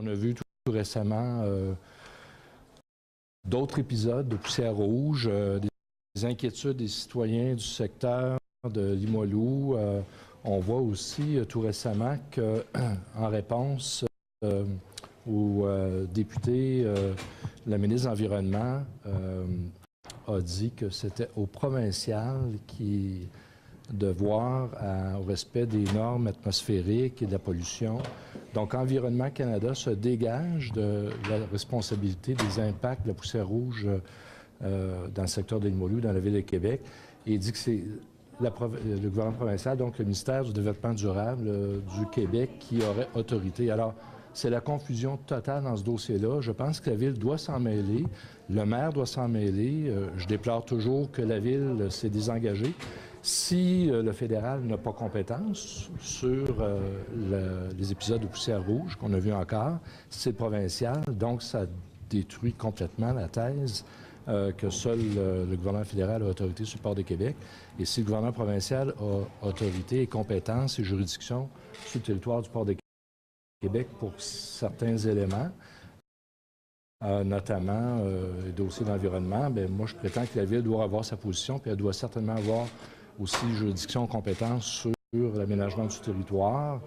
On a vu tout récemment d'autres épisodes de poussière rouge, des inquiétudes des citoyens du secteur de Limoilou. On voit aussi tout récemment qu'en réponse au député, la ministre de l'Environnement a dit que c'était au provincial de voir au respect des normes atmosphériques et de la pollution. Donc, Environnement Canada se dégage de la responsabilité des impacts de la poussière rouge dans le secteur de Limoilou, dans la ville de Québec, et il dit que c'est le gouvernement provincial, donc le ministère du Développement durable du Québec, qui aurait autorité. Alors, c'est la confusion totale dans ce dossier-là. Je pense que la Ville doit s'en mêler, le maire doit s'en mêler. Je déplore toujours que la Ville s'est désengagée. Si le fédéral n'a pas compétence sur les épisodes de poussière rouge qu'on a vu encore, c'est le provincial, donc ça détruit complètement la thèse que seul le gouvernement fédéral a autorité sur le port de Québec. Et si le gouvernement provincial a autorité et compétence et juridiction sur le territoire du port de Québec pour certains éléments, notamment les dossiers d'environnement, bien, moi, je prétends que la Ville doit avoir sa position, puis elle doit certainement avoir aussi juridiction, compétence sur l'aménagement du territoire,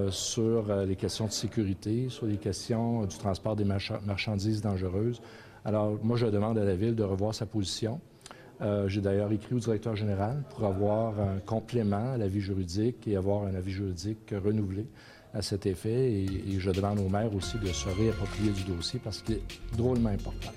sur les questions de sécurité, sur les questions du transport des marchandises dangereuses. Alors, moi, je demande à la Ville de revoir sa position. J'ai d'ailleurs écrit au directeur général pour avoir un complément à l'avis juridique et avoir un avis juridique renouvelé à cet effet. Et je demande au maire aussi de se réapproprier du dossier parce qu'il est drôlement important.